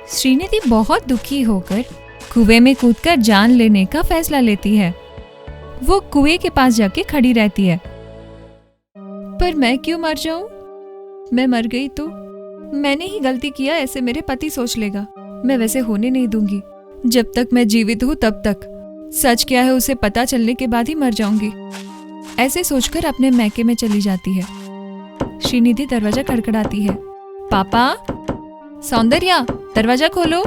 श्रीनिधि बहुत दुखी होकर कुएं में कूदकर जान लेने का फैसला लेती है। वो कुएं के पास जाके खड़ी रहती है। पर मैं क्यों मर जाऊं? मैं मर गई तो मैंने ही गलती किया ऐसे मेरे पति सोच लेगा। मैं वैसे होने नहीं दूंगी। जब तक मैं जीवित हूं तब तक सच क्या है उसे पता चलने के बाद ही मर जाऊंगी। ऐसे सोचकर अपने मैके में चली जाती है। श्रीनिधि दरवाजा खड़खड़ाती है। पापा, सौंदर्या, दरवाजा खोलो,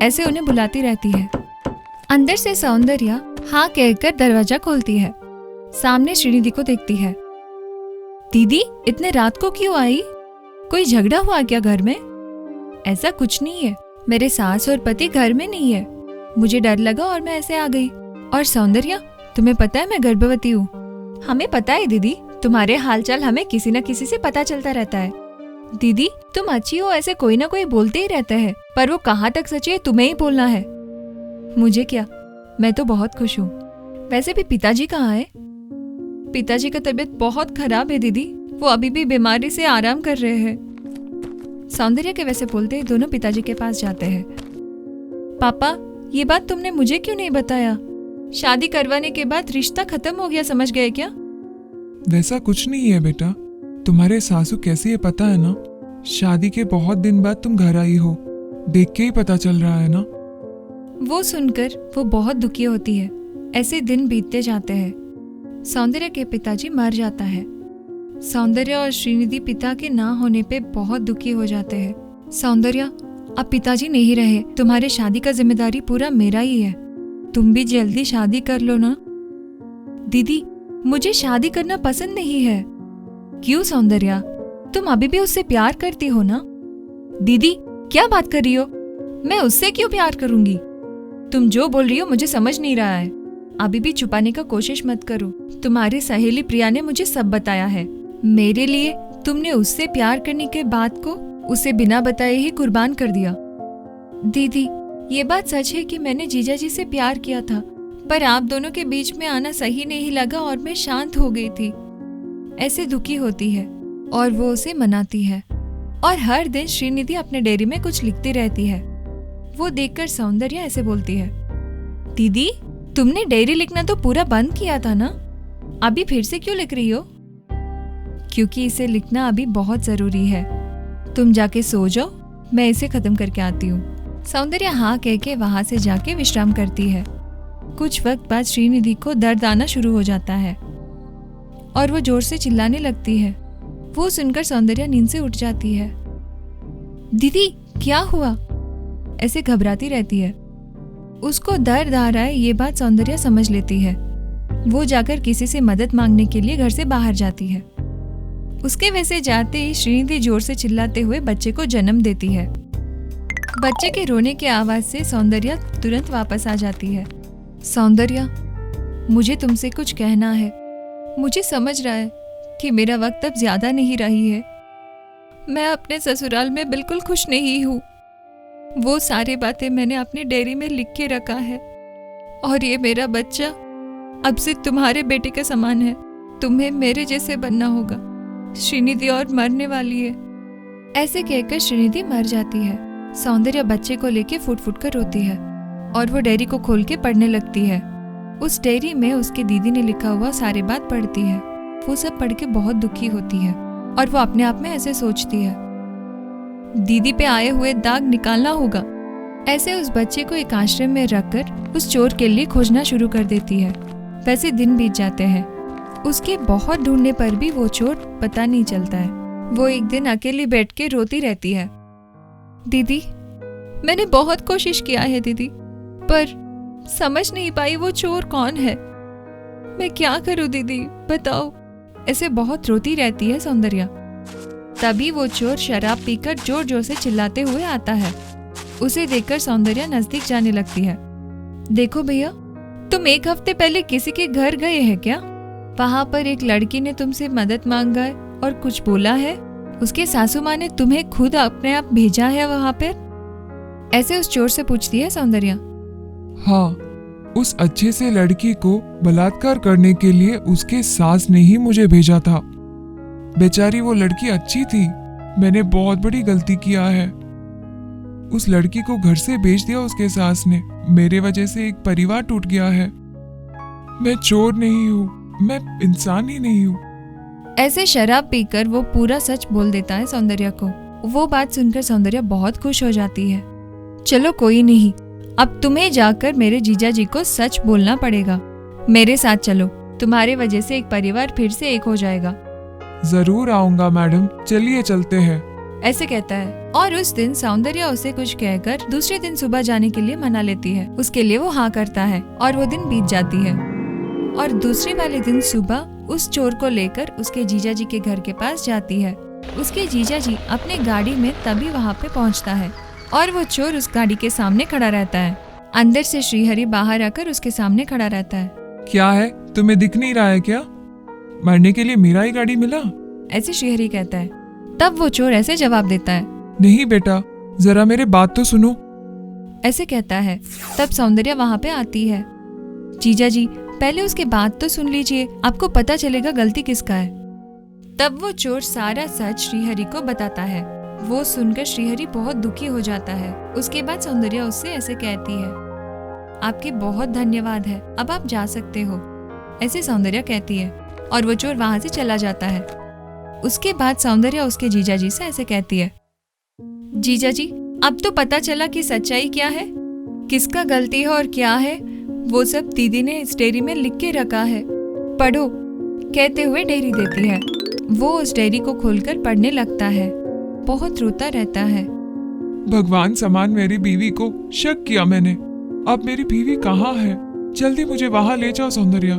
ऐसे उन्हें बुलाती रहती है। अंदर से सौंदर्या हाँ कहकर दरवाजा खोलती है। सामने श्रीनिधि को देखती है। दीदी, इतने रात को क्यों आई? कोई झगड़ा हुआ क्या घर में? ऐसा कुछ नहीं है, मेरे सास और पति घर में नहीं है। मुझे डर लगा और मैं ऐसे आ गई। और सौंदर्या, तुम्हें पता है मैं गर्भवती हूँ। हमें पता है दीदी, तुम्हारे हालचाल हमें किसी न किसी से पता चलता रहता है। दीदी, तुम अच्छी हो ऐसे कोई ना कोई बोलते ही रहता है, पर वो कहाँ तक सच है तुम्हें ही बोलना है। मुझे क्या, मैं तो बहुत खुश हूँ। वैसे भी पिताजी कहाँ है? पिताजी का तबीयत बहुत खराब है दीदी, वो अभी भी बीमारी से आराम कर रहे हैं। सौंदर्या के वैसे बोलते दोनों पिताजी के पास जाते हैं। पापा, ये बात तुमने मुझे क्यों नहीं बताया? शादी करवाने के बाद रिश्ता खत्म हो गया समझ गए क्या? वैसा कुछ नहीं है बेटा, तुम्हारे सासू कैसी है पता है ना। शादी के बहुत दिन बाद तुम घर आई हो, देख के ही पता चल रहा है ना। वो सुनकर वो बहुत दुखी होती है। ऐसे दिन बीतते जाते हैं। सौंदर्या के पिताजी मर जाता है। सौंदर्या और श्रीनिधि पिता के ना होने पे बहुत दुखी हो जाते हैं। सौंदर्या, अब पिताजी नहीं रहे, तुम्हारे शादी का जिम्मेदारी पूरा मेरा ही है। तुम भी जल्दी शादी कर लो ना। दीदी, मुझे शादी करना पसंद नहीं है। क्यों सौंदर्या, तुम अभी भी उससे प्यार करती हो ना? दीदी, क्या बात कर रही हो? मैं उससे क्यों प्यार करूंगी? तुम जो बोल रही हो मुझे समझ नहीं रहा है। अभी भी छुपाने का कोशिश मत करो। तुम्हारी सहेली प्रिया ने मुझे सब बताया है। मेरे लिए तुमने उससे प्यार करने के बाद को उसे बिना बताए ही कुर्बान कर दिया। दीदी, ये बात सच है कि मैंने जीजाजी से प्यार किया था, पर आप दोनों के बीच में आना सही नहीं लगा और मैं शांत हो गई थी। ऐसे दुखी होती है और वो उसे मनाती है। और हर दिन श्रीनिधि अपने डायरी में कुछ लिखती रहती है। वो देखकर सौंदर्या ऐसे बोलती है। दीदी, तुमने डायरी लिखना तो पूरा बंद किया था ना, अभी फिर से क्यों लिख रही हो? क्योंकि इसे लिखना अभी बहुत जरूरी है। तुम जाके सो जाओ, मैं इसे खत्म करके आती हूँ। सौंदर्या हाँ कह के वहां से जाके विश्राम करती है। कुछ वक्त बाद श्रीनिधि को दर्द आना शुरू हो जाता है और वो जोर से चिल्लाने लगती है। वो सुनकर सौंदर्या नींद से उठ जाती है। दीदी, क्या हुआ? ऐसे घबराती रहती है। उसको दर्द आ रहा है ये बात सौंदर्या समझ लेती है। वो जाकर किसी से मदद मांगने के लिए घर से बाहर जाती है। उसके वैसे जाते ही श्रीनिधि जोर से चिल्लाते हुए बच्चे को जन्म देती है। बच्चे के रोने की आवाज से सौंदर्या तुरंत वापस आ जाती है। सौंदर्या, मुझे तुमसे कुछ कहना है। मुझे समझ रहा है कि मेरा वक्त अब ज्यादा नहीं रही है। मैं अपने ससुराल में बिल्कुल खुश नहीं हूँ। वो सारी बातें मैंने अपनी डायरी में लिख के रखा है और ये मेरा बच्चा अब से तुम्हारे बेटे के समान है। तुम्हें मेरे जैसे बनना होगा। श्रीनिधि और मरने वाली है। ऐसे कहकर श्रीनिधि मर जाती है। सौंदर्या बच्चे को लेके फुट फुट कर रोती है और वो डायरी को खोल के पढ़ने लगती है। उस डायरी में उसकी दीदी ने लिखा हुआ सारी बात पढ़ती है। वो सब पढ़ के बहुत दुखी होती है और वो अपने आप में ऐसे सोचती है, दीदी पे आए हुए दाग निकालना होगा। ऐसे उस बच्चे को एक आश्रम में रखकर उस चोर के लिए खोजना शुरू कर देती है। वैसे दिन बीत जाते हैं। उसके बहुत ढूंढने पर भी वो चोर पता नहीं चलता है। वो एक दिन अकेली बैठ के रोती रहती है। दीदी, मैंने बहुत कोशिश किया है दीदी, पर समझ नहीं पाई वो चोर कौन है। मैं क्या करूं दीदी, बताओ। ऐसे बहुत रोती रहती है सौंदर्या। तभी वो चोर शराब पीकर जोर जोर से चिल्लाते हुए आता है। उसे देखकर सौंदर्या नजदीक जाने लगती है। देखो भैया, तुम एक हफ्ते पहले किसी के घर गए हैं क्या? वहाँ पर एक लड़की ने तुमसे मदद मांगा है और कुछ बोला है। उसके सासू माँ ने तुम्हें खुद अपने आप भेजा है वहाँ पर? ऐसे उस चोर से पूछती है सौंदर्या। हाँ, उस अच्छे से लड़की को बलात्कार करने के लिए उसके सास ने ही मुझे भेजा था। बेचारी वो लड़की अच्छी थी। मैंने बहुत बड़ी गलती किया है। उस लड़की को घर से भेज दिया उसके सास ने। मेरे वजह से एक परिवार टूट गया है। मैं चोर नहीं हूँ, मैं इंसान ही नहीं हूँ। ऐसे शराब पीकर वो पूरा सच बोल देता है सौंदर्या को। वो बात सुनकर सौंदर्या बहुत खुश हो जाती है। चलो कोई नहीं, अब तुम्हें जाकर मेरे जीजा जी को सच बोलना पड़ेगा। मेरे साथ चलो, तुम्हारे वजह से एक परिवार फिर से एक हो जाएगा। जरूर आऊंगा मैडम, चलिए चलते हैं। ऐसे कहता है और उस दिन सौंदर्या उसे कुछ कहकर दूसरे दिन सुबह जाने के लिए मना लेती है। उसके लिए वो हाँ करता है और वो दिन बीत जाती है। और दूसरे वाले दिन सुबह उस चोर को लेकर उसके जीजा जी के घर के पास जाती है। उसके जीजा जी अपने गाड़ी में तभी वहाँ पे पहुँचता है और वो चोर उस गाड़ी के सामने खड़ा रहता है। अंदर से श्रीहरि बाहर आकर उसके सामने खड़ा रहता है। क्या है, तुम्हें दिख नहीं रहा है क्या? मरने के लिए मेरा ही गाड़ी मिला? ऐसे श्रीहरि कहता है। तब वो चोर ऐसे जवाब देता है, नहीं बेटा, जरा मेरे बात तो सुनो। ऐसे कहता है। तब सौंदर्या वहाँ पे आती है। जीजा जी, पहले उसके बात तो सुन लीजिए, आपको पता चलेगा गलती किसका है। तब वो चोर सारा सच श्रीहरि को बताता है। वो सुनकर श्रीहरि बहुत दुखी हो जाता है। उसके बाद सौंदर्या उससे ऐसे कहती है, आपकी बहुत धन्यवाद है, अब आप जा सकते हो। ऐसे सौंदर्या कहती है और वो चोर वहाँ से चला जाता है। उसके बाद सौंदर्या उसके जीजा जी से ऐसे कहती है, जीजा जी, अब तो पता चला कि सच्चाई क्या है, किसका गलती है और क्या है। वो सब दीदी ने इस डायरी में लिख के रखा है, पढ़ो। कहते हुए डायरी देती है। वो उस डायरी को खोलकर पढ़ने लगता है। बहुत रोता रहता है। भगवान समान मेरी बीवी को शक किया मैंने। अब मेरी बीवी कहाँ है? जल्दी मुझे वहाँ ले जाओ सौंदर्या।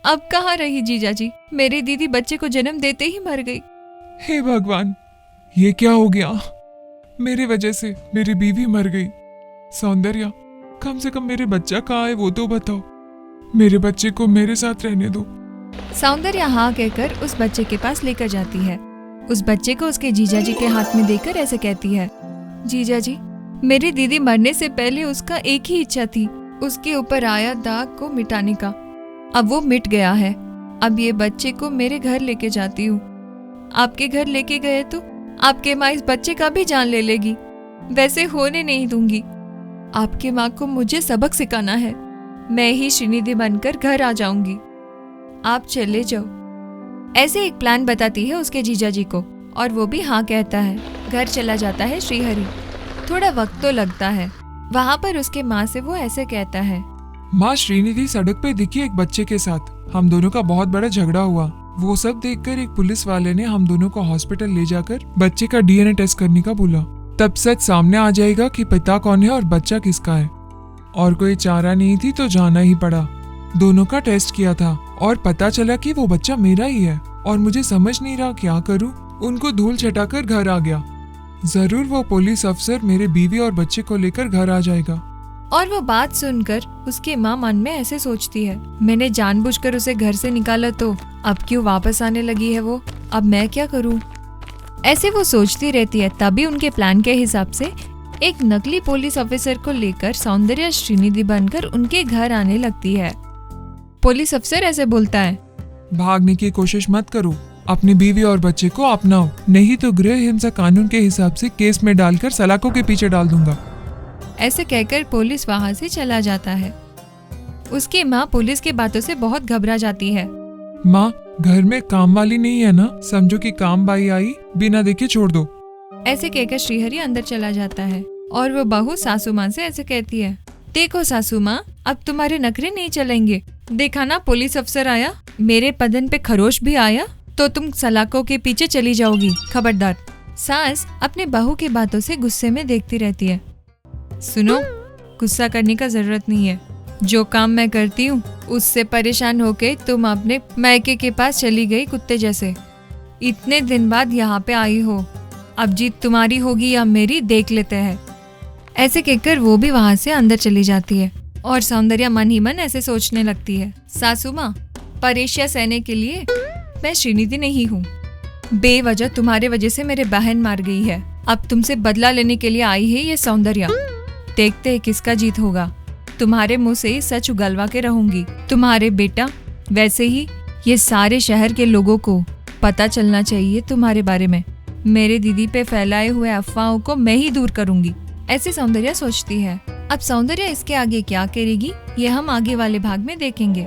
अब कहाँ रही जीजा जी, मेरी दीदी बच्चे को जन्म देते ही मर गई। हे भगवान, ये क्या हो गया? मेरे वजह से मेरी बीवी मर गई। सौंदर्या, कम से कम मेरे बच्चा कहाँ है वो तो बताओ। मेरे बच्चे को मेरे साथ रहने दो। सौंदर्या हाँ कहकर उस बच्चे के पास लेकर जाती है। उस बच्चे को उसके जीजा जी के हाथ में देकर ऐसे कहती है, जीजा जी, मेरी दीदी मरने से पहले उसका एक ही इच्छा थी, उसके ऊपर आया दाग को मिटाने का। अब वो मिट गया है। अब ये बच्चे को मेरे घर लेके जाती हूँ। आपके घर लेके गए तो आपके माँ इस बच्चे का भी जान ले लेगी। वैसे होने नहीं दूंगी। आपके माँ को मुझे सबक सिखाना है। मैं ही श्रीनिधि बनकर घर आ जाऊंगी। आप चले जाओ। ऐसे एक प्लान बताती है उसके जीजा जी को और वो भी हाँ कहता है। घर चला जाता है श्रीहरि। थोड़ा वक्त तो लगता है। वहाँ पर उसके माँ से वो ऐसे कहता है, माँ, श्रीनिधि सड़क पे दिखी एक बच्चे के साथ। हम दोनों का बहुत बड़ा झगड़ा हुआ। वो सब देखकर एक पुलिस वाले ने हम दोनों को हॉस्पिटल ले जाकर बच्चे का डीएनए टेस्ट करने का बोला। तब सच सामने आ जाएगा कि पिता कौन है और बच्चा किसका है। और कोई चारा नहीं थी तो जाना ही पड़ा। दोनों का टेस्ट किया था और पता चला कि वो बच्चा मेरा ही है और मुझे समझ नहीं रहा क्या करूं। उनको धूल छटाकर घर आ गया। जरूर वो पुलिस अफसर मेरे बीवी और बच्चे को लेकर घर आ जाएगा। और वो बात सुनकर उसकी माँ मन में ऐसे सोचती है, मैंने जानबूझकर उसे घर से निकाला तो अब क्यों वापस आने लगी है वो, अब मैं क्या करूं। ऐसे वो सोचती रहती है। तभी उनके प्लान के हिसाब से एक नकली पुलिस ऑफिसर को लेकर सौंदर्या श्रीनिधि बनकर उनके घर आने लगती है। पुलिस अफसर ऐसे बोलता है, भागने की कोशिश मत करो, अपनी बीवी और बच्चे को अपनाओ, नहीं तो गृह हिंसा कानून के हिसाब से केस में डालकर सलाखों के पीछे डाल दूंगा। ऐसे कहकर पुलिस वहाँ से चला जाता है। उसकी माँ पुलिस की बातों से बहुत घबरा जाती है। माँ, घर में काम वाली नहीं है ना? समझो कि काम बाई आई, बिना देखे छोड़ दो। ऐसे कहकर श्रीहरि अंदर चला जाता है और वो बहू सासू माँ से ऐसे कहती है, देखो सासू माँ, अब तुम्हारे नखरे नहीं चलेंगे। देखा ना, पुलिस अफसर आया, मेरे बदन पे खरोश भी आया तो तुम सलाखों के पीछे चली जाओगी, खबरदार। सास अपने बहू की बातों से गुस्से में देखती रहती है। सुनो, गुस्सा करने का जरूरत नहीं है। जो काम मैं करती हूँ उससे परेशान होके तुम अपने मायके के पास चली गई कुत्ते जैसे। इतने दिन बाद यहाँ पे आई हो, अब जीत तुम्हारी होगी या मेरी, देख लेते हैं। ऐसे कहकर वो भी वहाँ से अंदर चली जाती है और सौंदर्या मन ही मन ऐसे सोचने लगती है, सासू माँ, परेशिया सहने के लिए मैं श्रीनिधि नहीं हूँ। बेवजह तुम्हारे वजह से मेरे बहन मार गई है। अब तुमसे बदला लेने के लिए आई है ये सौंदर्या। देखते हैं किसका जीत होगा। तुम्हारे मुंह से ही सच उगलवा के रहूंगी। तुम्हारे बेटा, वैसे ही ये सारे शहर के लोगों को पता चलना चाहिए तुम्हारे बारे में। मेरे दीदी पे फैलाए हुए अफवाहों को मैं ही दूर करूंगी। ऐसे सौंदर्या सोचती है। अब सौंदर्या इसके आगे क्या करेगी, ये हम आगे वाले भाग में देखेंगे।